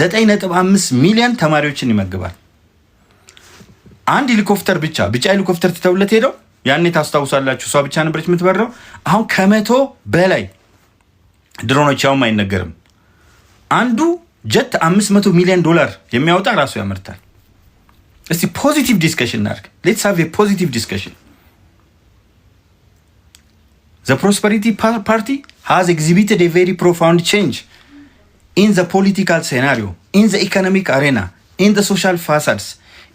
9.5 ሚሊዮን ተማሪዎችን ይመግባል። አንድ ሄሊኮፕተር ብቻ ቢጫ ሄሊኮፕተር ትተውለት ሄደው ያኔ ታስታውሳላችሁ፣ እሷ ብቻ ነበረች የምትበረው። አሁን ከ100 በላይ ድሮኖች ያውም አይነገርም። አንዱ ጀት $500 ሚሊዮን የሚያወጣ ራሱ ያመርታል። እስቲ ፖዚቲቭ ዲስከሽን እናድርግ። ሌትስ ሃቭ ኤ ፖዚቲቭ ዲስከሽን። The Prosperity Party has exhibited a very profound change in the political scenario, in the economic arena, in the social facades,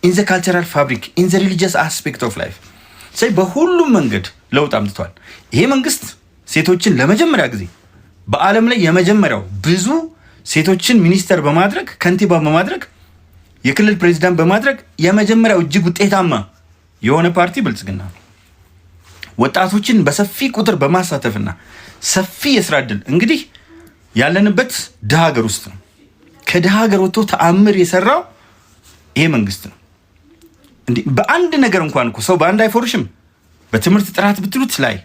in the cultural fabric, in the religious aspect of life. say በሁሉም መንገድ ለውጥ አምጥቷል። ይሄ መንግስት ሴቶችን ለመጀመሪያ ጊዜ በዓለም ላይ የመጀመሪያው ብዙ ሴቶችን ሚኒስተር በማድረግ ከንቲባ በማድረግ የክልል ፕሬዝዳንት በማድረግ የመጀመሪያው እጅግ ውጤታማ የሆነ ፓርቲ ብልጽግና ነው። ወጣቶችን በሰፊ ቁጥር በማሳተፍና ሰፊ የስራ ዕድል እንግዲህ ያለንበት ድሃ ሀገር ውስጥ ነው። ከድሃ ሀገር ወጥቶ ተአምር የሰራው ይሄ መንግስት ነው። እንዴ በአንድ ነገር እንኳን እኮ ሰው በአንድ አይፎርሽም። በትምህርት ጥራት ብትሉት ላይ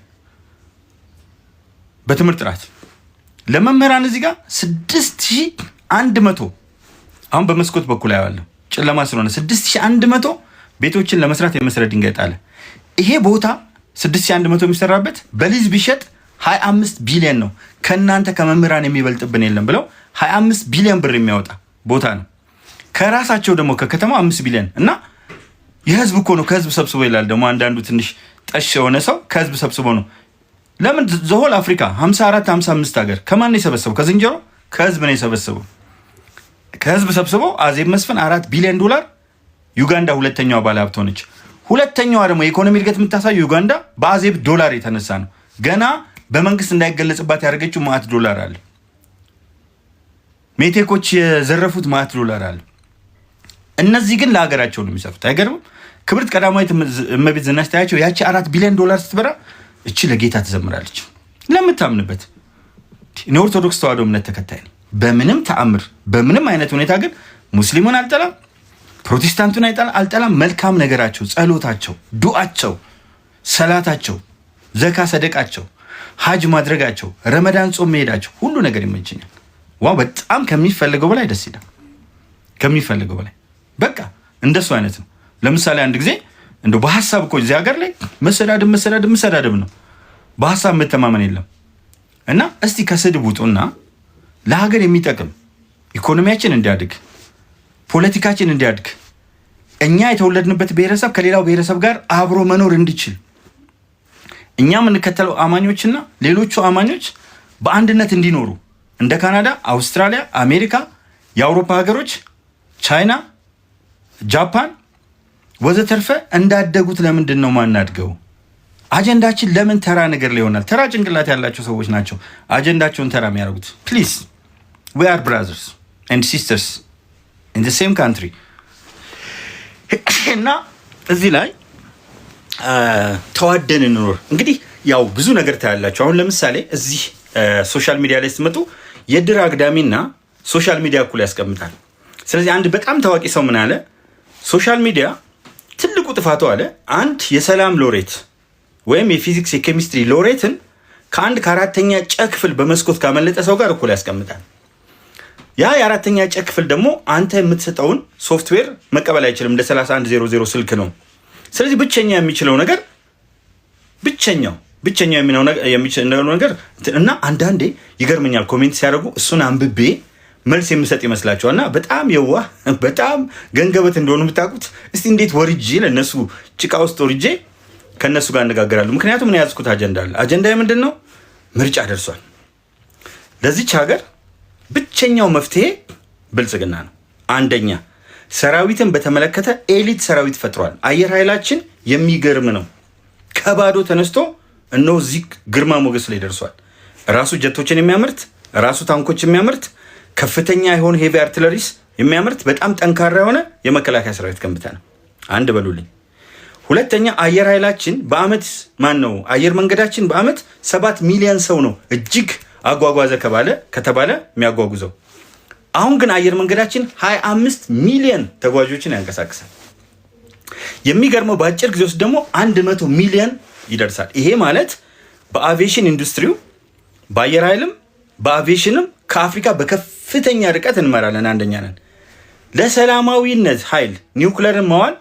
በትምህርት ጥራት ለመምህራን እዚህ ጋር 6100 አሁን በመስኮት በኩል ያለው ጨለማ ስለሆነ 6100 ቤቶችን ለመስራት የመሰረት ድንጋይ ጣለ። ይሄ ቦታ 6100 የሚሰራበት በሊዝ ቢሸጥ 25 ቢሊዮን ነው። ከናንተ ከመምህራን የሚበልጥብን የለም ብለው 25 ቢሊዮን ብር የሚያወጣ ቦታ ነው። ከራሳቸው ደግሞ ከከተማው 5 ቢሊዮን እና የህዝብ እኮ ነው ከህዝብ ሰብስቦ ይላል። ደግሞ አንዳንዱ ትንሽ ጠሽ የሆነ ሰው ከህዝብ ሰብስቦ ነው። ለምን ዘሆል አፍሪካ 54 55 ሀገር ከማን ነው የሰበሰበው? ከዝንጀሮ ከህዝብ ነው የሰበሰበው። ከህዝብ ሰብስቦ አዜብ መስፍን $4 ቢሊዮን ዩጋንዳ ሁለተኛዋ ባለ ሀብት ሆነች። ሁለተኛዋ ደግሞ የኢኮኖሚ እድገት የምታሳየው ዩጋንዳ በአዜብ ዶላር የተነሳ ነው። ገና በመንግስት እንዳይገለጽባት ያደረገችው $100 አለ። ሜቴኮች የዘረፉት $100 አለ። እነዚህ ግን ለሀገራቸው ነው የሚሰሩት። አይገርምም? ክብርት ቀዳማዊት እመቤት ዝናሽ ታያቸው ያቺ $4 ቢሊዮን ስትበራ እቺ ለጌታ ትዘምራለች ለምታምንበት። እኔ ኦርቶዶክስ ተዋህዶ እምነት ተከታይ ነኝ። በምንም ተአምር በምንም አይነት ሁኔታ ግን ሙስሊሙን አልጠላም፣ ፕሮቴስታንቱን አልጠላም። መልካም ነገራቸው፣ ጸሎታቸው፣ ዱዓቸው፣ ሰላታቸው፣ ዘካ ሰደቃቸው፣ ሀጅ ማድረጋቸው፣ ረመዳን ጾም መሄዳቸው ሁሉ ነገር ይመቸኛል። ዋው በጣም ከሚፈልገው በላይ ደስ ይላል። ከሚፈልገው በላይ በቃ እንደሱ አይነት ነው። ለምሳሌ አንድ ጊዜ እንደው በሐሳብ እኮ እዚህ ሀገር ላይ መሰዳደብ ነው። በሐሳብ መተማመን የለም። እና እስቲ ከስድብ ውጡና ለሀገር የሚጠቅም ኢኮኖሚያችን እንዲያድግ፣ ፖለቲካችን እንዲያድግ፣ እኛ የተወለድንበት ብሔረሰብ ከሌላው ብሔረሰብ ጋር አብሮ መኖር እንዲችል እኛ የምንከተለው አማኞችና ሌሎቹ አማኞች በአንድነት እንዲኖሩ እንደ ካናዳ፣ አውስትራሊያ፣ አሜሪካ፣ የአውሮፓ ሀገሮች፣ ቻይና፣ ጃፓን ወዘተርፈ እንዳደጉት ለምንድን ነው ማናድገው? አጀንዳችን ለምን ተራ ነገር ላይ ይሆናል? ተራ ጭንቅላት ያላቸው ሰዎች ናቸው አጀንዳቸውን ተራ የሚያደርጉት። ፕሊዝ we are brothers and sisters in the same country። እና እዚህ ላይ ተዋደን እንኖር። እንግዲህ ያው ብዙ ነገር ታያላችሁ። አሁን ለምሳሌ እዚህ ሶሻል ሚዲያ ላይ ስትመጡ የድር አግዳሚና ሶሻል ሚዲያ እኩል ያስቀምጣል። ስለዚህ አንድ በጣም ታዋቂ ሰው ምን አለ? ሶሻል ሚዲያ ትልቁ ጥፋቱ አለ አንድ የሰላም ሎሬት ወይም የፊዚክስ የኬሚስትሪ ሎሬትን ከአንድ ከአራተኛ ጨ ክፍል በመስኮት ካመለጠ ሰው ጋር እኩል ያስቀምጣል። ያ የአራተኛ ጨ ክፍል ደግሞ አንተ የምትሰጠውን ሶፍትዌር መቀበል አይችልም። እንደ 3100 ስልክ ነው። ስለዚህ ብቸኛ የሚችለው ነገር ብቸኛው የሚችለው ነገር እና አንዳንዴ ይገርመኛል ኮሜንት ሲያደርጉ እሱን አንብቤ መልስ የምሰጥ ይመስላችኋል። እና በጣም የዋህ በጣም ገንገበት እንደሆኑ የምታውቁት እስቲ እንዴት ወርጄ ለነሱ ጭቃ ውስጥ ወርጄ ከነሱ ጋር እነጋገራለሁ። ምክንያቱም ምን ያዝኩት አጀንዳ አለ። አጀንዳዬ ምንድን ነው? ምርጫ ደርሷል። ለዚች ሀገር ብቸኛው መፍትሄ ብልጽግና ነው። አንደኛ ሰራዊትን በተመለከተ ኤሊት ሰራዊት ፈጥሯል። አየር ኃይላችን የሚገርም ነው። ከባዶ ተነስቶ እነሆ እዚህ ግርማ ሞገስ ላይ ደርሷል። ራሱ ጀቶችን የሚያመርት ራሱ ታንኮች የሚያመርት ከፍተኛ የሆነ ሄቪ አርቲለሪስ የሚያመርት በጣም ጠንካራ የሆነ የመከላከያ ሰራዊት ገንብተናል። አንድ በሉልኝ። ሁለተኛ አየር ኃይላችን በአመት አየር መንገዳችን በአመት 7 ሚሊዮን ሰው ነው እጅግ አጓጓዘ ከተባለ የሚያጓጉዘው። አሁን ግን አየር መንገዳችን 25 ሚሊዮን ተጓዦችን ያንቀሳቅሳል። የሚገርመው በአጭር ጊዜ ውስጥ ደግሞ 100 ሚሊዮን ይደርሳል። ይሄ ማለት በአቪዬሽን ኢንዱስትሪው በአየር ኃይልም በአቪዬሽንም ከአፍሪካ በከፍተኛ ርቀት እንመራለን፣ አንደኛ ነን። ለሰላማዊነት ኃይል ኒውክለርን መዋል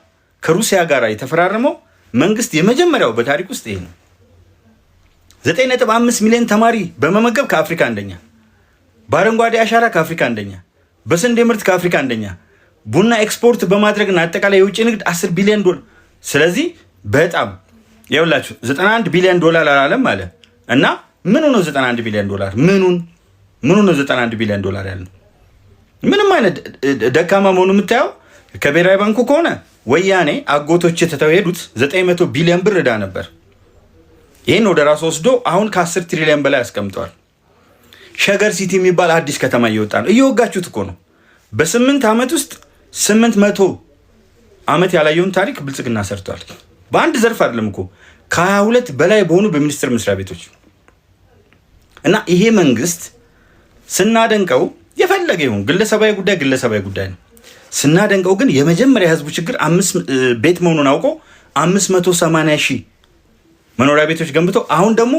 ከሩሲያ ጋር የተፈራረመው መንግስት የመጀመሪያው በታሪክ ውስጥ ይሄ ነው። 9.5 ሚሊዮን ተማሪ በመመገብ ከአፍሪካ አንደኛ፣ በአረንጓዴ አሻራ ከአፍሪካ አንደኛ፣ በስንዴ ምርት ከአፍሪካ አንደኛ፣ ቡና ኤክስፖርት በማድረግና አጠቃላይ የውጭ ንግድ 10 ቢሊዮን ዶላር። ስለዚህ በጣም ይኸውላችሁ 91 ቢሊዮን ዶላር አላለም አለ እና ምኑ ነው 91 ቢሊዮን ዶላር? ምኑ ነው 91 ቢሊዮን ዶላር ያለው? ምንም አይነት ደካማ መሆኑ የምታየው ከብሔራዊ ባንኩ ከሆነ ወያኔ አጎቶች ተተው ሄዱት 900 ቢሊዮን ብር ዕዳ ነበር። ይህን ወደ ራሱ ወስዶ አሁን ከ10 ትሪሊዮን በላይ አስቀምጠዋል። ሸገር ሲቲ የሚባል አዲስ ከተማ እየወጣ ነው። እየወጋችሁት እኮ ነው። በ8 ዓመት ውስጥ 800 ዓመት ያላየውን ታሪክ ብልጽግና ሰርቷል። በአንድ ዘርፍ አይደለም እኮ ከ22 በላይ በሆኑ በሚኒስቴር መስሪያ ቤቶች እና ይሄ መንግስት ስናደንቀው የፈለገ ይሁን ግለሰባዊ ጉዳይ ነው። ስናደንቀው ግን የመጀመሪያ የህዝቡ ችግር 5 ቤት መሆኑን አውቆ 580 ሺህ መኖሪያ ቤቶች ገንብተው አሁን ደግሞ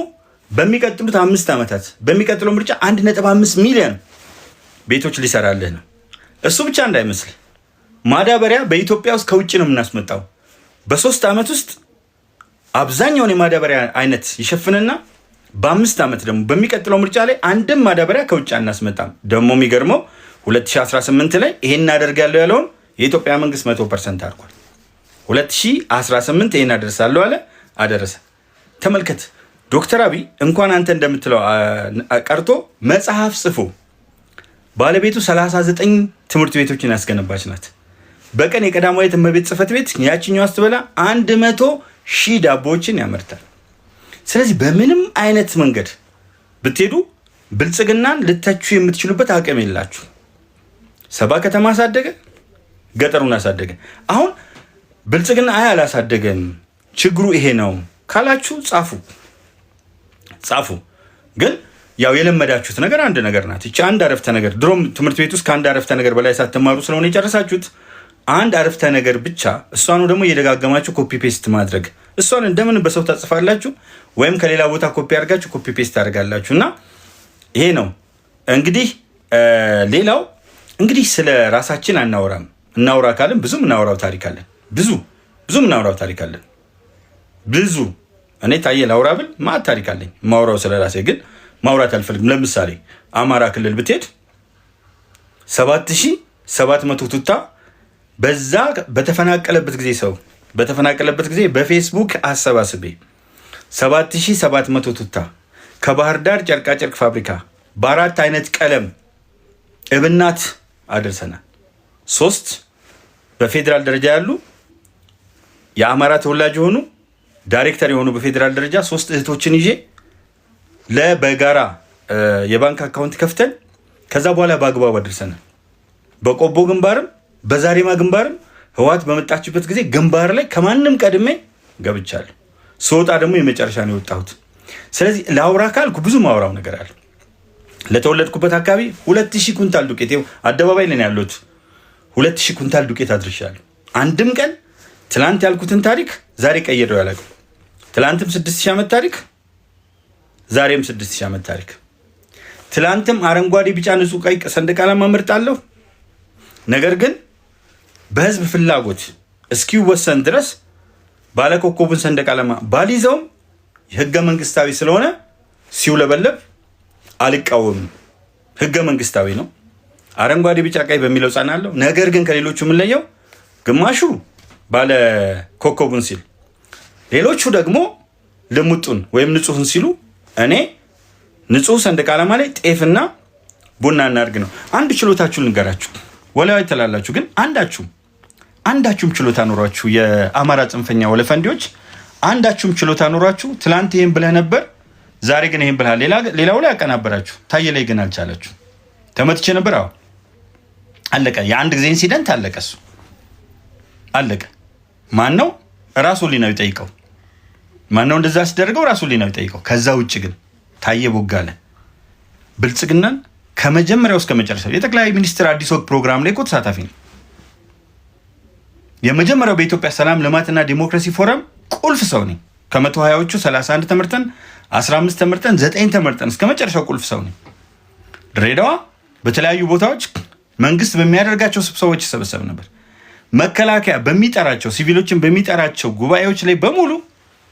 በሚቀጥሉት 5 ዓመታት በሚቀጥለው ምርጫ 1.5 ሚሊዮን ቤቶች ሊሰራልህ ነው። እሱ ብቻ እንዳይመስል ማዳበሪያ በኢትዮጵያ ውስጥ ከውጭ ነው የምናስመጣው። በ3 ዓመት ውስጥ አብዛኛውን የማዳበሪያ አይነት ይሸፍንና በ5 ዓመት ደግሞ በሚቀጥለው ምርጫ ላይ አንድም ማዳበሪያ ከውጭ አናስመጣም። ደግሞ የሚገርመው 2018 ላይ ይሄን አደርጋለሁ ያለውን የኢትዮጵያ መንግስት 100% አድርጓል። 2018 ይሄን አደርሳለሁ አለ፣ አደረሰ። ተመልከት። ዶክተር አብይ እንኳን አንተ እንደምትለው ቀርቶ መጽሐፍ ጽፎ ባለቤቱ 39 ትምህርት ቤቶችን ያስገነባች ናት። በቀን የቀዳማዊት እመቤት ጽሕፈት ቤት ያችኛው አስተበላ 100 ሺህ ዳቦዎችን ያመርታል። ስለዚህ በምንም አይነት መንገድ ብትሄዱ ብልጽግናን ልተቹ የምትችሉበት አቅም የላችሁ። ሰባ ከተማ አሳደገ፣ ገጠሩን አሳደገ። አሁን ብልጽግና አላሳደገም ችግሩ ይሄ ነው ካላችሁ ጻፉ። ግን ያው የለመዳችሁት ነገር አንድ ነገር ናት። እቺ አንድ አረፍተ ነገር ድሮም ትምህርት ቤት ውስጥ ከአንድ አረፍተ ነገር በላይ ሳትማሩ ስለሆነ የጨረሳችሁት አንድ አረፍተ ነገር ብቻ፣ እሷኑ ደግሞ እየደጋገማችሁ ኮፒ ፔስት ማድረግ። እሷን እንደምን በሰው ታጽፋላችሁ ወይም ከሌላ ቦታ ኮፒ አድርጋችሁ ኮፒ ፔስት ታደርጋላችሁ። እና ይሄ ነው እንግዲህ። ሌላው እንግዲህ ስለ ራሳችን አናወራም። እናውራ ካልን ብዙ ምናወራው ታሪክ አለን። ብዙ ምናወራው ታሪክ አለን። ብዙ እኔ ታየ ላውራ ብል ማት ታሪክ አለኝ ማውራው ስለ ራሴ፣ ግን ማውራት አልፈልግም። ለምሳሌ አማራ ክልል ብትሄድ 7700 ቱታ በዛ በተፈናቀለበት ጊዜ በፌስቡክ አሰባስቤ 7700 ቱታ ከባህር ዳር ጨርቃጨርቅ ፋብሪካ በ4 አይነት ቀለም እብናት አድርሰናል። 3 በፌዴራል ደረጃ ያሉ የአማራ ተወላጅ የሆኑ ዳይሬክተር የሆኑ በፌዴራል ደረጃ 3 እህቶችን ይዤ ለበጋራ የባንክ አካውንት ከፍተን ከዛ በኋላ በአግባቡ አድርሰናል። በቆቦ ግንባርም በዛሬማ ግንባርም ህወሓት በመጣችበት ጊዜ ግንባር ላይ ከማንም ቀድሜ ገብቻለሁ። ስወጣ ደግሞ የመጨረሻ ነው የወጣሁት። ስለዚህ ለአውራ ካልኩ ብዙ ማውራው ነገር አለ። ለተወለድኩበት አካባቢ 2000 ኩንታል ዱቄት አደባባይ ላይ ያሉት 2000 ኩንታል ዱቄት አድርሻለሁ። አንድም ቀን ትላንት ያልኩትን ታሪክ ዛሬ ቀይረው ያላቀው። ትላንትም 6000 ዓመት ታሪክ፣ ዛሬም 6000 ዓመት ታሪክ። ትላንትም አረንጓዴ፣ ቢጫ፣ ንጹህ ቀይ ሰንደቅ ዓላማ መርጣለሁ። ነገር ግን በህዝብ ፍላጎት እስኪወሰን ድረስ ባለኮከቡን ሰንደቅ ዓላማ ባሊዘውም ህገ መንግስታዊ ስለሆነ ሲውለበለብ አልቃወምም። ህገ መንግስታዊ ነው። አረንጓዴ፣ ቢጫ፣ ቀይ በሚለው ጻናለሁ። ነገር ግን ከሌሎቹ የምንለየው ግማሹ ባለ ኮከቡን ሲል፣ ሌሎቹ ደግሞ ልሙጡን ወይም ንጹህን ሲሉ፣ እኔ ንጹህ ሰንደቅ ዓላማ ላይ ጤፍና ቡና እናድርግ ነው። አንድ ችሎታችሁን ልንገራችሁ። ወላሂ ተላላችሁ ግን አንዳችሁም ችሎታ ኖሯችሁ የአማራ ጽንፈኛ ወለፈንዲዎች አንዳችሁም ችሎታ ኖሯችሁ ትላንት ይሄን ብለህ ነበር፣ ዛሬ ግን ይሄን ብለሃል። ሌላው ላይ ያቀናበራችሁ፣ ታየ ላይ ግን አልቻላችሁ። ተመትቼ ነበር። አዎ አለቀ። የአንድ ጊዜ ኢንሲደንት አለቀ። እሱ አለቀ። ማን ነው ራሱ ሊናው ይጠይቀው። ማን ነው እንደዛ ሲደረገው ራሱ ሊናው ይጠይቀው። ከዛ ውጭ ግን ታየ ቦጋለ ብልጽግናን ከመጀመሪያው እስከ መጨረሻው የጠቅላይ ሚኒስትር አዲስ ወግ ፕሮግራም ላይ እኮ ተሳታፊ ነው። የመጀመሪያው በኢትዮጵያ ሰላም ልማትና ዲሞክራሲ ፎረም ቁልፍ ሰው ነኝ። ከ120ዎቹ 31 ተመርጠን 15 ተመርጠን 9 ተመርጠን እስከ መጨረሻው ቁልፍ ሰው ነኝ። ድሬዳዋ በተለያዩ ቦታዎች መንግስት በሚያደርጋቸው ስብሰባዎች ይሰበሰብ ነበር። መከላከያ በሚጠራቸው ሲቪሎችን በሚጠራቸው ጉባኤዎች ላይ በሙሉ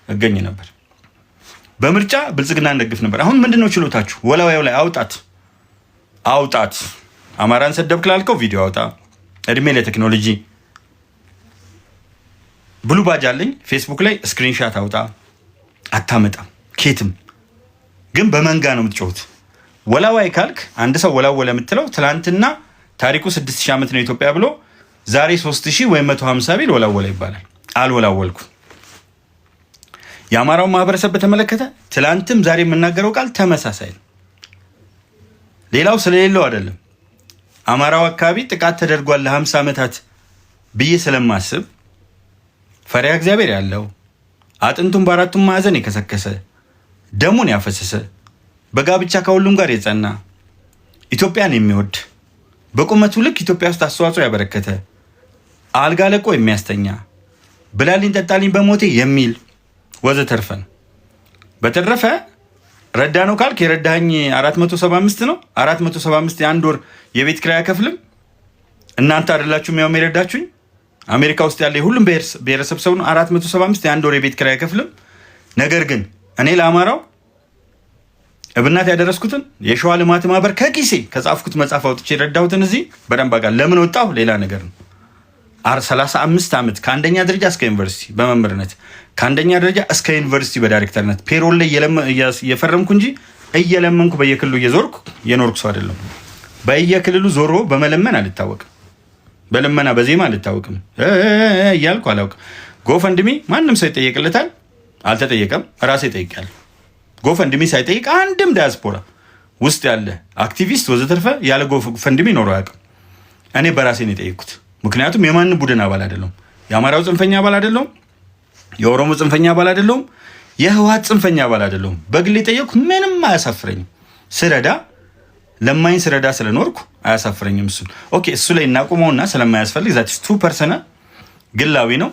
እገኝ ነበር። በምርጫ ብልጽግና እንደግፍ ነበር። አሁን ምንድነው ችሎታችሁ? ወላዋዩ ላይ አውጣት። አማራን ሰደብክ ላልከው ቪዲዮ አውጣ። እድሜ ለቴክኖሎጂ። ብሉ ባጅ አለኝ ፌስቡክ ላይ ስክሪንሻት አውጣ። አታመጣም ኬትም። ግን በመንጋ ነው የምትጮሁት። ወላዋይ ካልክ አንድ ሰው ወላወለ የምትለው ትላንትና ታሪኩ 6000 ዓመት ነው ኢትዮጵያ ብሎ ዛሬ 3000 ወይም 150 ቢል ወላወለ ይባላል። አልወላወልኩ። የአማራው ማህበረሰብ በተመለከተ ትላንትም ዛሬ የምናገረው ቃል ተመሳሳይ ነው። ሌላው ስለሌለው አይደለም። አማራው አካባቢ ጥቃት ተደርጓል ለ50 ዓመታት ብዬ ስለማስብ ፈሪሃ እግዚአብሔር ያለው አጥንቱን በአራቱም ማዕዘን የከሰከሰ ደሙን ያፈሰሰ በጋብቻ ከሁሉም ጋር የጸና ኢትዮጵያን የሚወድ በቁመቱ ልክ ኢትዮጵያ ውስጥ አስተዋጽኦ ያበረከተ አልጋ ለቆ የሚያስተኛ ብላልኝ ጠጣልኝ በሞቴ የሚል ወዘተርፈ ነው። በተረፈ ረዳ ነው ካልክ የረዳኝ 475 ነው። 475 የአንድ ወር የቤት ኪራይ አይከፍልም። እናንተ አይደላችሁም ያው የረዳችሁኝ። አሜሪካ ውስጥ ያለ ሁሉም ብሔረሰብ ሰው ነው። 475 የአንድ ወር የቤት ኪራይ አይከፍልም። ነገር ግን እኔ ለአማራው እብናት ያደረስኩትን የሸዋ ልማት ማህበር ከኪሴ ከጻፍኩት መጽሐፍ አውጥቼ የረዳሁትን እዚህ በደንብ አውቃለሁ። ለምን ወጣሁ ሌላ ነገር ነው። 35 ዓመት ከአንደኛ ደረጃ እስከ ዩኒቨርሲቲ በመምህርነት ከአንደኛ ደረጃ እስከ ዩኒቨርሲቲ በዳይሬክተርነት ፔሮል ላይ እየፈረምኩ እንጂ እየለመንኩ በየክልሉ እየዞርኩ የኖርኩ ሰው አይደለም። በየክልሉ ዞሮ በመለመን አልታወቅም። በልመና በዜማ አልታወቅም እያልኩ አላውቅም። ጎፈንድሚ ማንም ሰው ይጠየቅለታል። አልተጠየቀም። ራሴ ጠይቄያለሁ። ጎፈንድሚ ሳይጠይቅ አንድም ዳያስፖራ ውስጥ ያለ አክቲቪስት ወዘተርፈ ያለ ጎፈንድሚ ኖሮ አያውቅም። እኔ በራሴ ነው የጠየቅኩት። ምክንያቱም የማን ቡድን አባል አይደለሁም። የአማራው ጽንፈኛ አባል አይደለሁም። የኦሮሞ ጽንፈኛ አባል አይደለሁም። የህወሓት ጽንፈኛ አባል አይደለሁም። በግሌ ጠየቅኩ። ምንም አያሳፍረኝም። ስረዳ ለማኝ ስረዳ ስለኖርኩ አያሳፍረኝም። ኦኬ እሱ ላይ እናቁመውና ስለማያስፈልግ ዛት ቱ ፐርሰናል ግላዊ ነው።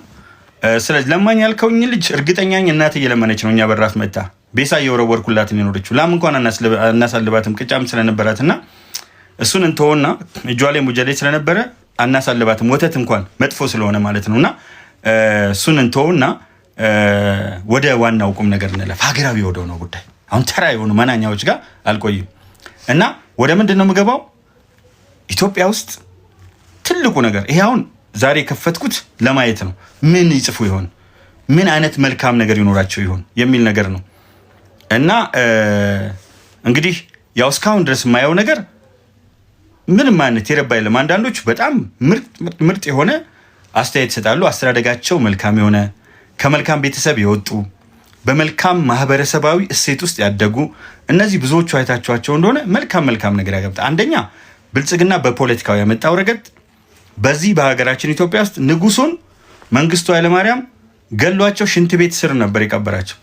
ስለዚህ ለማኝ ያልከውኝ ልጅ እርግጠኛ ነኝ እናት እየለመነች ነው። እኛ በራፍ መጣ ቤሳ እየወረወርኩላትን የኖረችው ላም እንኳን አናሳልባትም ቅጫም ስለነበራትና እሱን እንተውና እጇ ላይ ሙጀሌ ስለነበረ አናሳልባትም ወተት እንኳን መጥፎ ስለሆነ ማለት ነውና እሱን እንተውና ወደ ዋናው ቁም ነገር እንለፍ። ሀገራዊ ወደው ነው ጉዳይ። አሁን ተራ የሆኑ መናኛዎች ጋር አልቆይም እና ወደ ምንድን ነው የምገባው? ኢትዮጵያ ውስጥ ትልቁ ነገር ይሄ አሁን ዛሬ የከፈትኩት ለማየት ነው። ምን ይጽፉ ይሆን፣ ምን አይነት መልካም ነገር ይኖራቸው ይሆን የሚል ነገር ነው እና እንግዲህ ያው እስካሁን ድረስ የማየው ነገር ምንም አይነት የረባ የለም። አንዳንዶች በጣም ምርጥ የሆነ አስተያየት ይሰጣሉ። አስተዳደጋቸው መልካም የሆነ ከመልካም ቤተሰብ የወጡ በመልካም ማህበረሰባዊ እሴት ውስጥ ያደጉ እነዚህ ብዙዎቹ አይታችኋቸው እንደሆነ መልካም ነገር ያገብጣ። አንደኛ ብልጽግና በፖለቲካው ያመጣው ረገድ በዚህ በሀገራችን ኢትዮጵያ ውስጥ ንጉሱን መንግስቱ ኃይለማርያም ገሏቸው ሽንት ቤት ስር ነበር የቀበራቸው።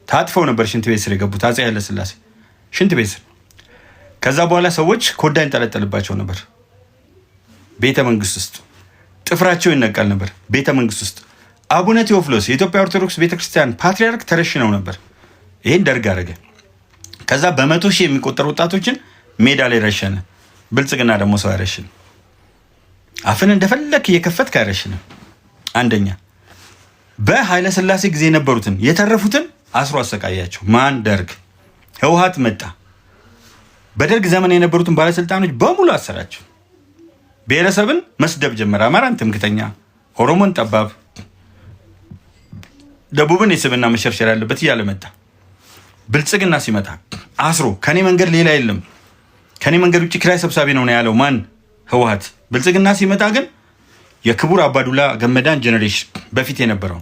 ታጥፈው ነበር ሽንት ቤት ስር የገቡት አፄ ኃይለሥላሴ ሽንት ቤት ስር። ከዛ በኋላ ሰዎች ኮዳ ይንጠለጠልባቸው ነበር ቤተ መንግስት ውስጥ። ጥፍራቸው ይነቀል ነበር ቤተ መንግስት ውስጥ። አቡነ ቴዎፍሎስ የኢትዮጵያ ኦርቶዶክስ ቤተክርስቲያን ፓትሪያርክ ተረሽነው ነበር። ይሄን ደርግ አደረገ። ከዛ በመቶ ሺህ የሚቆጠሩ ወጣቶችን ሜዳ ላይ ረሸነ። ብልጽግና ደግሞ ሰው አይረሽን። አፍን እንደፈለክ እየከፈትክ አይረሽንም። አንደኛ በኃይለ ሥላሴ ጊዜ የነበሩትን የተረፉትን አስሮ አሰቃያቸው። ማን? ደርግ። ህወሓት መጣ። በደርግ ዘመን የነበሩትን ባለስልጣኖች በሙሉ አሰራቸው። ብሔረሰብን መስደብ ጀመረ። አማራን ትምክተኛ፣ ኦሮሞን ጠባብ፣ ደቡብን የስብና መሸርሸር ያለበት እያለ መጣ። ብልጽግና ሲመጣ አስሮ ከኔ መንገድ ሌላ የለም ከኔ መንገድ ውጭ ኪራይ ሰብሳቢ ነው ያለው ማን? ህወሓት። ብልጽግና ሲመጣ ግን የክቡር አባዱላ ገመዳን ጀኔሬሽን በፊት የነበረው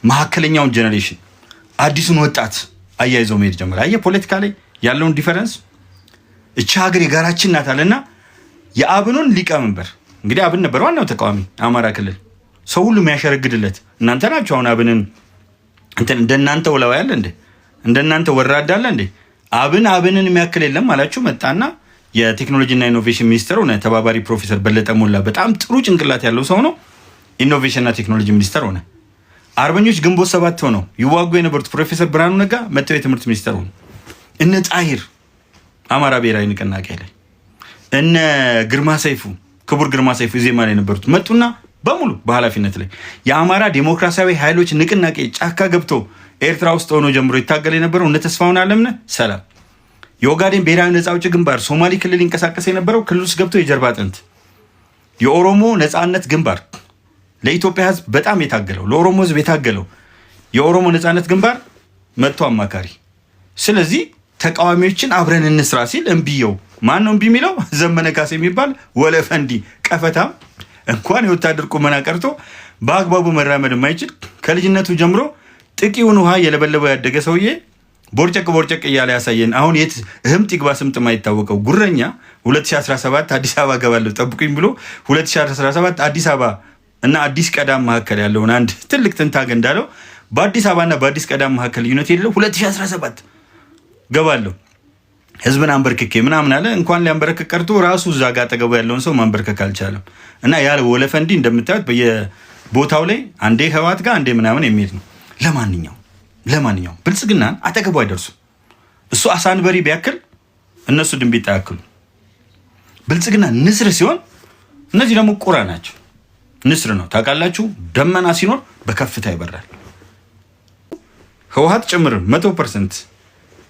መካከለኛውን ጀኔሬሽን አዲሱን ወጣት አያይዘው መሄድ ጀመረ። አየህ ፖለቲካ ላይ ያለውን ዲፈረንስ። እቺ ሀገር የጋራችን ናት አለና የአብኑን ሊቀመንበር እንግዲህ አብን ነበር ዋናው ተቃዋሚ አማራ ክልል ሰው ሁሉ የሚያሸረግድለት እናንተ ናችሁ። አሁን አብንን እንደናንተ ወላው ያለ እንዴ? እንደናንተ ወራዳ አለ እንዴ? አብንን የሚያክል የለም አላችሁ። መጣና የቴክኖሎጂና ኢኖቬሽን ሚኒስተር ሆነ። ተባባሪ ፕሮፌሰር በለጠ ሞላ በጣም ጥሩ ጭንቅላት ያለው ሰው ነው። ኢኖቬሽንና ቴክኖሎጂ ሚኒስተር ሆነ። አርበኞች ግንቦት 7 ሆነው ይዋጉ የነበሩት ፕሮፌሰር ብርሃኑ ነጋ መጥተው የትምህርት ሚኒስተር ሆኑ። እነ ጣሂር አማራ ብሔራዊ ንቅናቄ ላይ እነ ግርማ ሰይፉ ክቡር ግርማ ሰይፉ ዜማ ላይ ነበሩት መጡና በሙሉ በኃላፊነት ላይ የአማራ ዴሞክራሲያዊ ኃይሎች ንቅናቄ ጫካ ገብቶ ኤርትራ ውስጥ ሆኖ ጀምሮ ይታገል የነበረው እነ ተስፋውን አለምነህ ሰላም፣ የኦጋዴን ብሔራዊ ነፃ አውጪ ግንባር ሶማሌ ክልል ይንቀሳቀስ የነበረው ክልል ውስጥ ገብቶ የጀርባ አጥንት፣ የኦሮሞ ነፃነት ግንባር ለኢትዮጵያ ሕዝብ በጣም የታገለው ለኦሮሞ ሕዝብ የታገለው የኦሮሞ ነፃነት ግንባር መጥቶ አማካሪ። ስለዚህ ተቃዋሚዎችን አብረን እንስራ ሲል እምቢየው ማን ነው እምቢ የሚለው? ዘመነ ካሴ የሚባል ወለፈንዲ ቀፈታም እንኳን የወታደር ቁመና ቀርቶ በአግባቡ መራመድ የማይችል ከልጅነቱ ጀምሮ ጥቂውን ውሃ የለበለበው ያደገ ሰውዬ ቦርጨቅ እያለ ያሳየን። አሁን የት ህምጥ ይግባ ስምጥ የማይታወቀው ጉረኛ 2017 አዲስ አበባ ገባለሁ ጠብቁኝ ብሎ 2017 አዲስ አበባ እና አዲስ ቀዳም መካከል ያለውን አንድ ትልቅ ትንታግ እንዳለው በአዲስ አበባና በአዲስ ቀዳም መካከል ልዩነት የሌለው 2017 ገባለሁ ህዝብን አንበርክኬ ምናምን አለ። እንኳን ሊያንበረክክ ቀርቶ ራሱ እዛ ጋር አጠገቡ ያለውን ሰው ማንበርከክ አልቻለም። እና ያለ ወለፈንዲ እንደምታዩት በየቦታው ላይ አንዴ ህወሓት ጋር አንዴ ምናምን የሚሄድ ነው። ለማንኛውም ብልጽግናን አጠገቡ አይደርሱም። እሱ አሳንበሪ ቢያክል እነሱ ድንቢጥ አያክሉ። ብልጽግና ንስር ሲሆን እነዚህ ደግሞ ቁራ ናቸው። ንስር ነው ታውቃላችሁ። ደመና ሲኖር በከፍታ ይበራል። ህወሓት ጭምር 100%፣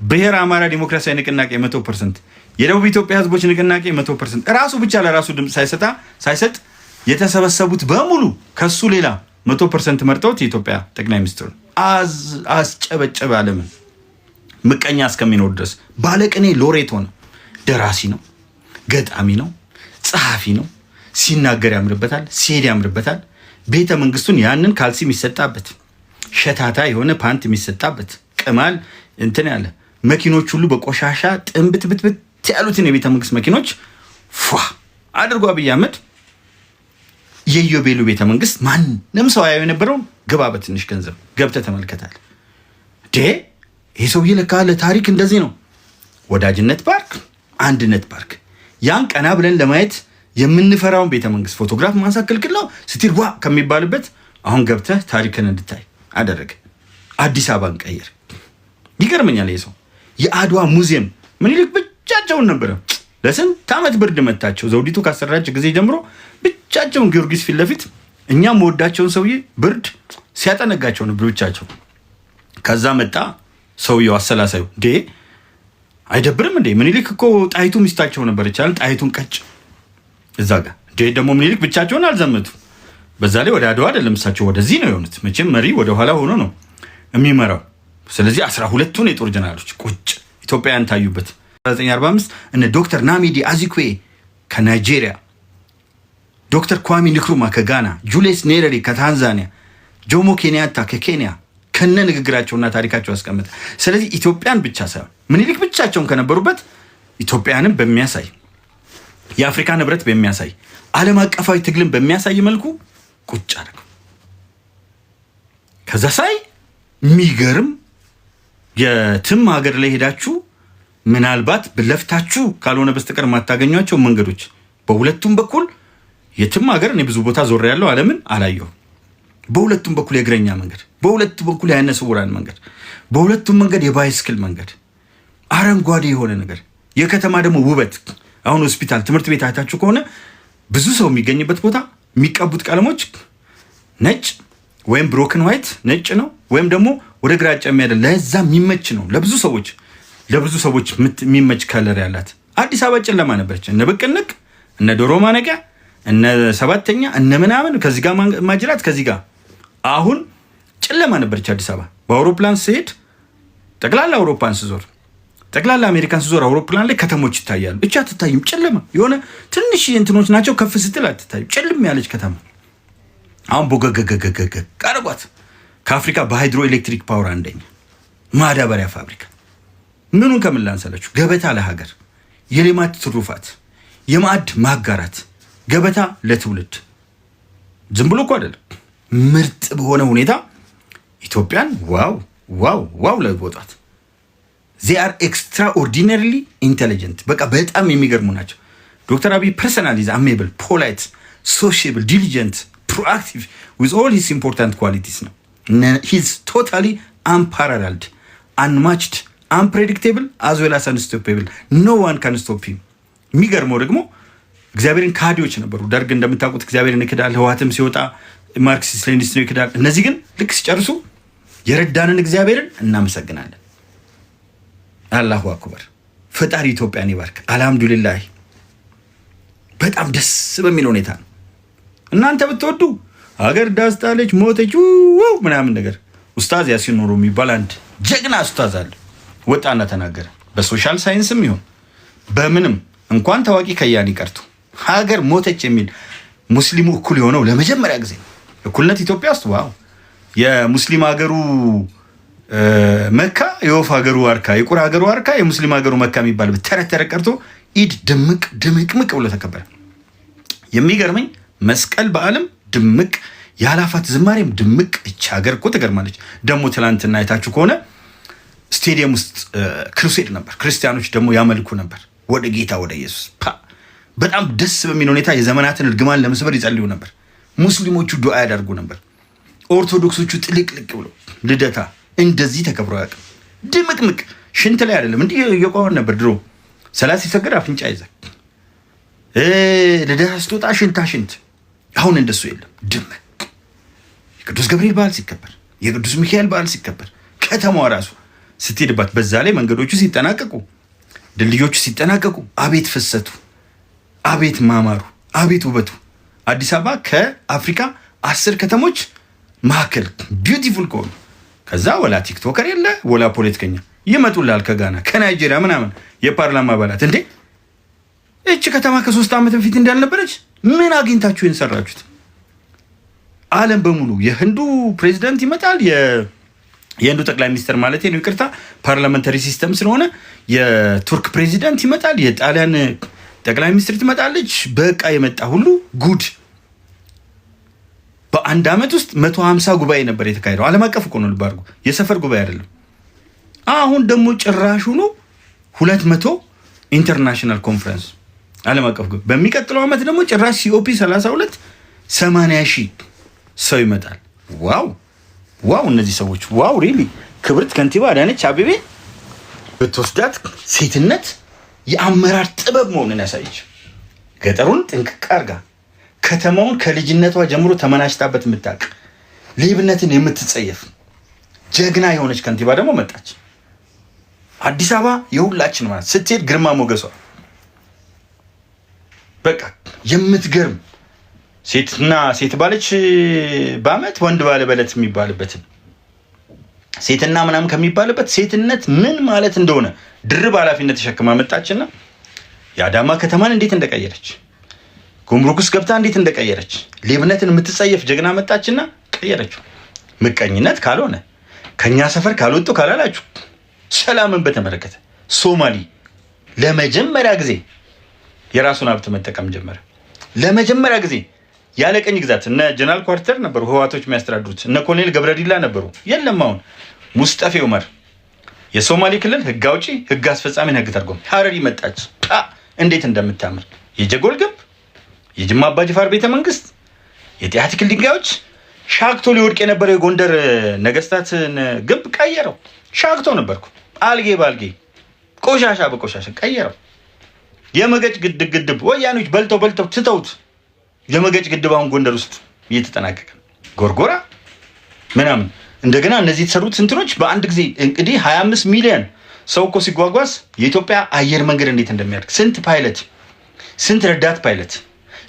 ብሔር አማራ ዲሞክራሲያዊ ንቅናቄ 100%፣ የደቡብ ኢትዮጵያ ህዝቦች ንቅናቄ 100%። ራሱ ብቻ ለራሱ ድምፅ ሳይሰጥ የተሰበሰቡት በሙሉ ከሱ ሌላ 100% መርጠውት የኢትዮጵያ ጠቅላይ ሚኒስትር አስጨበጨበ። ዓለምን ምቀኛ እስከሚኖር ድረስ ባለቅኔ ሎሬት ሆነ። ደራሲ ነው፣ ገጣሚ ነው፣ ጸሐፊ ነው። ሲናገር ያምርበታል፣ ሲሄድ ያምርበታል። ቤተ መንግስቱን ያንን ካልሲ የሚሰጣበት ሸታታ የሆነ ፓንት የሚሰጣበት ቅማል እንትን ያለ መኪኖች ሁሉ በቆሻሻ ጥንብት ብትብት ያሉትን የቤተ መንግስት መኪኖች ፏ አድርጎ አብይ አህመድ የኢዮቤሉ ቤተ መንግስት ማንም ሰው ያየው የነበረውን ግባ በትንሽ ገንዘብ ገብተህ ተመልከታል። ይህ ሰውዬ ለካ ለታሪክ እንደዚህ ነው። ወዳጅነት ፓርክ፣ አንድነት ፓርክ ያን ቀና ብለን ለማየት የምንፈራውን ቤተ መንግስት ፎቶግራፍ ማንሳት ክልክል ነው ስትል ዋ ከሚባልበት አሁን ገብተህ ታሪክን እንድታይ አደረገ። አዲስ አበባን ቀየር። ይገርመኛል። ይሄ ሰው የአድዋ ሙዚየም ምኒልክ ብቻቸውን ነበረ ለስንት ዓመት ብርድ መታቸው። ዘውዲቱ ካሰራች ጊዜ ጀምሮ ብቻቸውን ጊዮርጊስ ፊት ለፊት እኛም ወዳቸውን ሰውዬ ብርድ ሲያጠነጋቸው ነበር ብቻቸው። ከዛ መጣ ሰውየው አሰላሳዩ አይደብርም እንዴ? ምኒልክ እኮ ጣይቱ ሚስታቸው ነበር ይቻላል። ጣይቱን ቀጭ እዛ ጋር ደግሞ ምኒልክ ብቻቸውን አልዘመቱ። በዛ ላይ ወደ አድዋ አይደለም እሳቸው ወደዚህ ነው የሆኑት። መቼም መሪ ወደ ኋላ ሆኖ ነው የሚመራው። ስለዚህ 12ቱን የጦር ጀነራሎች ቁጭ ኢትዮጵያውያን ታዩበት። 1945 እነ ዶክተር ናሚዲ አዚኩዌ ከናይጄሪያ፣ ዶክተር ኳሚ ንክሩማ ከጋና፣ ጁሊየስ ኔረሪ ከታንዛኒያ፣ ጆሞ ኬንያታ ከኬንያ ከነ ንግግራቸውና ታሪካቸው ያስቀመጠ። ስለዚህ ኢትዮጵያን ብቻ ሳይሆን ምኒልክ ብቻቸውን ከነበሩበት ኢትዮጵያንም በሚያሳይ የአፍሪካን ህብረት በሚያሳይ ዓለም አቀፋዊ ትግልን በሚያሳይ መልኩ ቁጭ አድርገው ከዛ ሳይ የሚገርም የትም ሀገር ላይ ሄዳችሁ ምናልባት ብለፍታችሁ ካልሆነ በስተቀር ማታገኟቸው መንገዶች በሁለቱም በኩል የትም ሀገር እኔ ብዙ ቦታ ዞር ያለው ዓለምን አላየሁም። በሁለቱም በኩል የእግረኛ መንገድ፣ በሁለቱም በኩል የዓይነ ስውራን መንገድ፣ በሁለቱም መንገድ የባይስክል መንገድ፣ አረንጓዴ የሆነ ነገር፣ የከተማ ደግሞ ውበት። አሁን ሆስፒታል፣ ትምህርት ቤት አይታችሁ ከሆነ ብዙ ሰው የሚገኝበት ቦታ የሚቀቡት ቀለሞች ነጭ ወይም ብሮክን ዋይት ነጭ ነው፣ ወይም ደግሞ ወደ ግራጫ የሚያደል ለዛ የሚመች ነው። ለብዙ ሰዎች የሚመች ከለር ያላት አዲስ አበባ ጨለማ ነበረች። እነ ብቅንቅ፣ እነ ዶሮ ማነቂያ፣ እነ ሰባተኛ፣ እነ ምናምን ከዚህ ጋር ማጅራት ከዚህ ጋር አሁን ጨለማ ነበረች አዲስ አበባ። በአውሮፕላን ስሄድ ጠቅላላ አውሮፓን ስዞር ጠቅላላ አሜሪካን ስዞር አውሮፕላን ላይ ከተሞች ይታያሉ። እቻ አትታይም፣ ጨለማ የሆነ ትንሽ እንትኖች ናቸው። ከፍ ስትል አትታይም፣ ጨልም ያለች ከተማ። አሁን ቦገገገገገ ቀርቧት ከአፍሪካ በሃይድሮ ኤሌክትሪክ ፓወር አንደኛ ማዳበሪያ ፋብሪካ። ምኑን ከምን ላንሰላችሁ? ገበታ ለሀገር፣ የሌማት ትሩፋት፣ የማዕድ ማጋራት፣ ገበታ ለትውልድ። ዝም ብሎ እኮ አይደለም፣ ምርጥ በሆነ ሁኔታ ኢትዮጵያን ዋው ለቦጣት። they are extraordinarily intelligent። በቃ በጣም የሚገርሙ ናቸው። ዶክተር አብይ ፐርሰናል is amiable, polite, sociable, diligent, proactive with all his important qualities ነው። he's totally unparalleled, unmatched, unpredictable as well as unstoppable. no one can stop him. የሚገርመው ደግሞ እግዚአብሔርን ካዲዎች ነበሩ። ደርግ እንደምታውቁት እግዚአብሔርን ይክዳል፣ ህወሓትም ሲወጣ ማርክሲስት ሌኒኒስት ነው ይክዳል። እነዚህ ግን ልክ ሲጨርሱ የረዳንን እግዚአብሔርን እናመሰግናለን። አላሁ አክበር። ፈጣሪ ኢትዮጵያን ይባርክ። አልሐምዱሊላህ። በጣም ደስ በሚል ሁኔታ ነው። እናንተ ብትወዱ ሀገር ዳስታለች ሞተች ምናምን ነገር ኡስታዝ ያሲን ኑሩ የሚባል አንድ ጀግና ኡስታዝ አለ። ወጣና ተናገረ። በሶሻል ሳይንስም ይሁን በምንም እንኳን ታዋቂ ከያኒ ቀርቶ ሀገር ሞተች የሚል ሙስሊሙ እኩል የሆነው ለመጀመሪያ ጊዜ እኩልነት ኢትዮጵያ ውስጥ ዋው! የሙስሊም ሀገሩ መካ፣ የወፍ ሀገሩ ዋርካ፣ የቁራ ሀገሩ ዋርካ፣ የሙስሊም ሀገሩ መካ የሚባልበት ተረት ተረት ቀርቶ ኢድ ድምቅ ብሎ ተከበረ። የሚገርመኝ መስቀል በዓልም ድምቅ፣ የአላፋት ዝማሬም ድምቅ። እች ሀገር እኮ ትገርማለች። ደግሞ ትላንትና አይታችሁ ከሆነ ስቴዲየም ውስጥ ክሩሴድ ነበር። ክርስቲያኖች ደግሞ ያመልኩ ነበር ወደ ጌታ ወደ ኢየሱስ። በጣም ደስ በሚል ሁኔታ የዘመናትን እርግማን ለመስበር ይጸልዩ ነበር። ሙስሊሞቹ ዱዓ ያደርጉ ነበር። ኦርቶዶክሶቹ ጥልቅልቅ ብሎ ልደታ እንደዚህ ተከብሮ ያውቅም። ድምቅምቅ ሽንት ላይ አይደለም እንዲህ እየቆመን ነበር ድሮ። ሰላት ሲሰገድ አፍንጫ ይዘህ ልደታ ስትወጣ ሽንት። አሁን እንደሱ የለም። ድምቅ የቅዱስ ገብርኤል በዓል ሲከበር፣ የቅዱስ ሚካኤል በዓል ሲከበር ከተማዋ ራሱ ስትሄድባት፣ በዛ ላይ መንገዶቹ ሲጠናቀቁ፣ ድልድዮቹ ሲጠናቀቁ፣ አቤት ፍሰቱ፣ አቤት ማማሩ፣ አቤት ውበቱ። አዲስ አበባ ከአፍሪካ 10 ከተሞች መካከል ቢዩቲፉል ከሆኑ ከዛ ወላ ቲክቶከር የለ ወላ ፖለቲከኛ ይመጡላል ከጋና ከናይጄሪያ ምናምን የፓርላማ አባላት። እንዴ እቺ ከተማ ከ3 ዓመት በፊት እንዳልነበረች ምን አግኝታችሁ እንሰራችሁት? ዓለም በሙሉ የህንዱ ፕሬዚዳንት ይመጣል፣ የህንዱ ጠቅላይ ሚኒስትር ማለት ነው ይቅርታ፣ ፓርላመንታሪ ሲስተም ስለሆነ የቱርክ ፕሬዚዳንት ይመጣል፣ የጣሊያን ጠቅላይ ሚኒስትር ትመጣለች። በቃ የመጣ ሁሉ ጉድ። በአንድ ዓመት ውስጥ 150 ጉባኤ ነበር የተካሄደው። ዓለም አቀፍ እኮ ነው፣ ልብ አድርጉ፣ የሰፈር ጉባኤ አይደለም። አሁን ደግሞ ጭራሹ ነው 200 ኢንተርናሽናል ኮንፈረንስ ዓለም አቀፍ ጉባኤ። በሚቀጥለው ዓመት ደግሞ ጭራሽ ሲኦፒ 32 80 ሺህ ሰው ይመጣል። ዋው! እነዚህ ሰዎች ዋው! ሪሊ ክብርት ከንቲባ አዳነች አቤቤ ብትወስዳት ሴትነት የአመራር ጥበብ መሆኑን ያሳየች፣ ገጠሩን ጥንቅቅ አርጋ ከተማውን ከልጅነቷ ጀምሮ ተመናሽታበት የምታውቅ ሌብነትን የምትጸየፍ ጀግና የሆነች ከንቲባ ደግሞ መጣች። አዲስ አበባ የሁላችን ማለት ስትሄድ ግርማ ሞገሷ በቃ የምትገርም ሴት ባለች በአመት ወንድ ባለ በለት የሚባልበትን ሴትና ምናምን ከሚባልበት ሴትነት ምን ማለት እንደሆነ ድርብ ኃላፊነት ተሸክማ መጣችና የአዳማ ከተማን እንዴት እንደቀየረች፣ ጉምሩክ ውስጥ ገብታ እንዴት እንደቀየረች፣ ሌብነትን የምትጸየፍ ጀግና መጣችና ቀየረችው። ምቀኝነት ካልሆነ ከኛ ሰፈር ካልወጡ ካላላችሁ ሰላምን በተመለከተ ሶማሊ ለመጀመሪያ ጊዜ የራሱን ሀብት መጠቀም ጀመረ። ለመጀመሪያ ጊዜ ያለ ቀኝ ግዛት እነ ጀነራል ኳርተር ነበሩ ህዋቶች የሚያስተዳድሩት፣ እነ ኮሎኔል ገብረዲላ ነበሩ። የለም አሁን ሙስጠፌ ዑመር የሶማሌ ክልል ህግ አውጪ፣ ህግ አስፈጻሚ፣ ህግ ተርጓሚ። ሀረሪ መጣች። እንዴት እንደምታምር የጀጎል ግንብ፣ የጅማ አባጅፋር ቤተ መንግስት፣ የጢያ ትክል ድንጋዮች ሻክቶ ሊወድቅ የነበረው የጎንደር ነገስታትን ግንብ ቀየረው። ሻክቶ ነበርኩ አልጌ ባልጌ ቆሻሻ በቆሻሻ ቀየረው። የመገጭ ግድብ ወያኖች በልተው ትተውት የመገጭ ግድብ አሁን ጎንደር ውስጥ እየተጠናቀቀ ጎርጎራ ምናምን እንደገና እነዚህ የተሰሩት ስንትኖች በአንድ ጊዜ እንግዲህ 25 ሚሊዮን ሰው እኮ ሲጓጓዝ የኢትዮጵያ አየር መንገድ እንዴት እንደሚያደርግ ስንት ፓይለት፣ ስንት ረዳት ፓይለት፣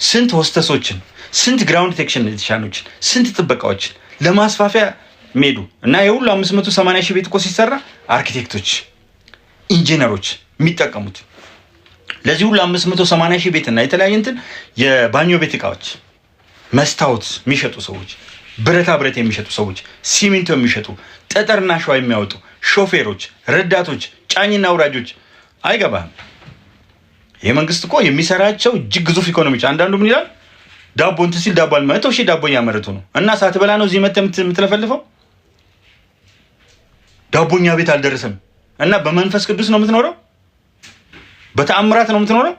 ስንት ሆስተሶችን፣ ስንት ግራውንድ ቴክኒሻኖችን፣ ስንት ጥበቃዎችን ለማስፋፊያ ሜዱ እና የሁሉ 580 ሺህ ቤት እኮ ሲሰራ አርኪቴክቶች፣ ኢንጂነሮች የሚጠቀሙት ለዚህ ሁሉ 580 ሺህ ቤትና የተለያየ እንትን የባኞ ቤት እቃዎች፣ መስታወት የሚሸጡ ሰዎች፣ ብረታ ብረት የሚሸጡ ሰዎች፣ ሲሚንቶ የሚሸጡ፣ ጠጠርና ሸዋ የሚያወጡ ሾፌሮች፣ ረዳቶች፣ ጫኝና አውራጆች አይገባህም። ይህ መንግስት እኮ የሚሰራቸው እጅግ ግዙፍ ኢኮኖሚዎች። አንዳንዱ ምን ይላል? ዳቦ እንትን ሲል ዳቦ 100 ሺህ ዳቦ እያመረቱ ነው እና ሳትበላ ነው እዚህ መተህ የምትለፈልፈው። ዳቦኛ ቤት አልደረሰም እና በመንፈስ ቅዱስ ነው የምትኖረው፣ በተአምራት ነው የምትኖረው።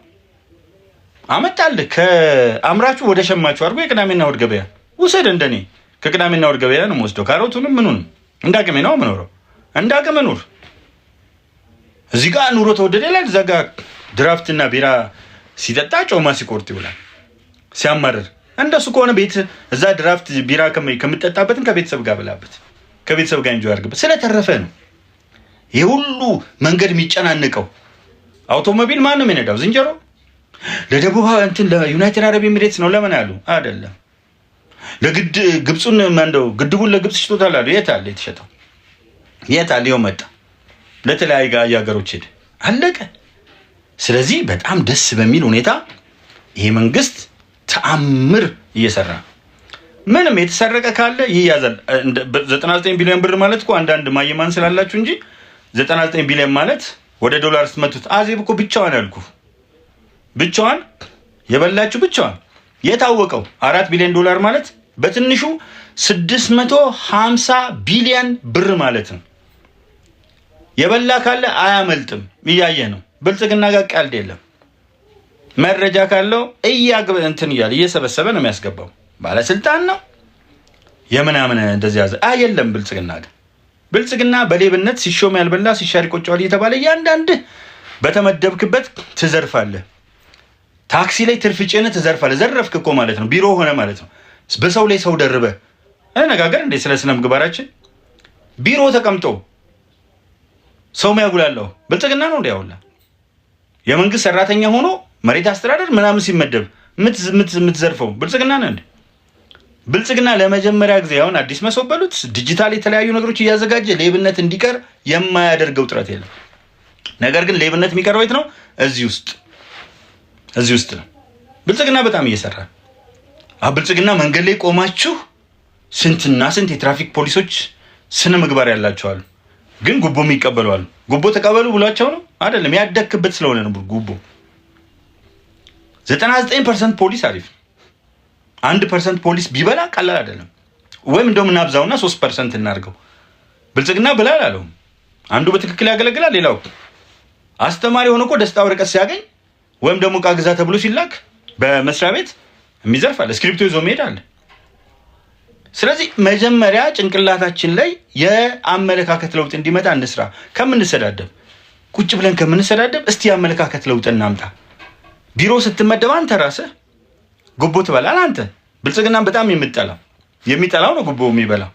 አመጣልህ ከአምራቹ ወደ ሸማቹ አድርጎ የቅዳሜና እሑድ ገበያ ውሰድ። እንደኔ ከቅዳሜና እሑድ ገበያ ነው የምወስደው። ካሮቱንም ምኑንም እንዳቅሜ ነው የምኖረው። እንዳቅም ኑር። እዚህ ጋር ኑሮ ተወደደ ይላል፣ እዛ ጋር ድራፍትና ቢራ ሲጠጣ ጮማ ሲቆርጥ ይውላል ሲያማርር። እንደሱ ከሆነ ቤት እዛ ድራፍት ቢራ ከምትጠጣበትም ከቤተሰብ ጋር ብላበት፣ ከቤተሰብ ጋር እንጆይ አድርግበት። ስለተረፈ ነው ይሄ ሁሉ መንገድ የሚጨናነቀው። አውቶሞቢል ማን ነው የሚነዳው? ዝንጀሮ? ለደቡብ ለዩናይትድ አረብ ኤሚሬትስ ነው ለምን አሉ? አይደለም ግብፁን ማንደው ግድቡን ለግብፅ ሽጦታል አሉ። የት አለ የተሸጠው? የት አለ? ይኸው መጣ ለተለያዩ ሀገሮች ሄደ፣ አለቀ። ስለዚህ በጣም ደስ በሚል ሁኔታ ይሄ መንግስት ተአምር እየሰራ ምንም የተሰረቀ ካለ ይያዛል። 99 ቢሊዮን ብር ማለት እኮ አንዳንድ ማየማን ስላላችሁ እንጂ 99 ቢሊዮን ማለት ወደ ዶላር ስትመቱት አዜብ እኮ ብቻዋን ያልኩ ብቻዋን የበላችሁ ብቻዋን የታወቀው 4 ቢሊዮን ዶላር ማለት በትንሹ 650 ቢሊዮን ብር ማለት ነው። የበላ ካለ አያመልጥም፣ እያየ ነው። ብልጽግና ጋር ቀልድ የለም። መረጃ ካለው እንትን እያለ እየሰበሰበ ነው የሚያስገባው። ባለስልጣን ነው የምናምን እንደዚህ ያዘ የለም። ብልጽግና በሌብነት ሲሾም ያልበላ ሲሻር ይቆጨዋል እየተባለ እያንዳንድ በተመደብክበት ትዘርፋለህ። ታክሲ ላይ ትርፍ ጭነህ ትዘርፋለህ። ዘረፍክ እኮ ማለት ነው፣ ቢሮ ሆነ ማለት ነው። በሰው ላይ ሰው ደርበህ ነጋገር እንደ ስለ ስነ ምግባራችን ቢሮ ተቀምጦ ሰው የሚያጉላለው ብልጽግና ነው። እንዲያውላ የመንግስት ሰራተኛ ሆኖ መሬት አስተዳደር ምናምን ሲመደብ የምትዘርፈው ብልጽግና ነው እንዴ? ብልጽግና ለመጀመሪያ ጊዜ አሁን አዲስ መሶበሉት ዲጂታል የተለያዩ ነገሮች እያዘጋጀ ሌብነት እንዲቀር የማያደርገው ጥረት የለም። ነገር ግን ሌብነት የሚቀርበው የት ነው? እዚህ ውስጥ ነው። ብልጽግና በጣም እየሰራ ብልጽግና መንገድ ላይ ቆማችሁ ስንትና ስንት የትራፊክ ፖሊሶች ስነ ምግባር ያላቸው አሉ፣ ግን ጉቦ የሚቀበሉ አሉ። ጉቦ ተቀበሉ ብሏቸው ነው አይደለም፣ ያደክበት ስለሆነ ነው ጉቦ። 99% ፖሊስ አሪፍ፣ 1% ፖሊስ ቢበላ ቀላል አይደለም። ወይም እንደውም እናብዛውና 3% እናድርገው። ብልጽግና ብላል አለው አንዱ በትክክል ያገለግላል፣ ሌላው አስተማሪ ሆኖ እኮ ደስታ ወረቀት ሲያገኝ ወይም ደግሞ ዕቃ ግዛ ተብሎ ሲላክ በመስሪያ ቤት የሚዘርፋል፣ እስክሪፕቶ ይዞ መሄድ አለ። ስለዚህ መጀመሪያ ጭንቅላታችን ላይ የአመለካከት ለውጥ እንዲመጣ እንስራ። ከምንሰዳደብ ቁጭ ብለን ከምንሰዳደብ እስቲ የአመለካከት ለውጥ እናምጣ። ቢሮ ስትመደብ አንተ ራስህ ጉቦ ትበላለህ። አንተ ብልጽግናን በጣም የሚጠላው ነው ጉቦ የሚበላው።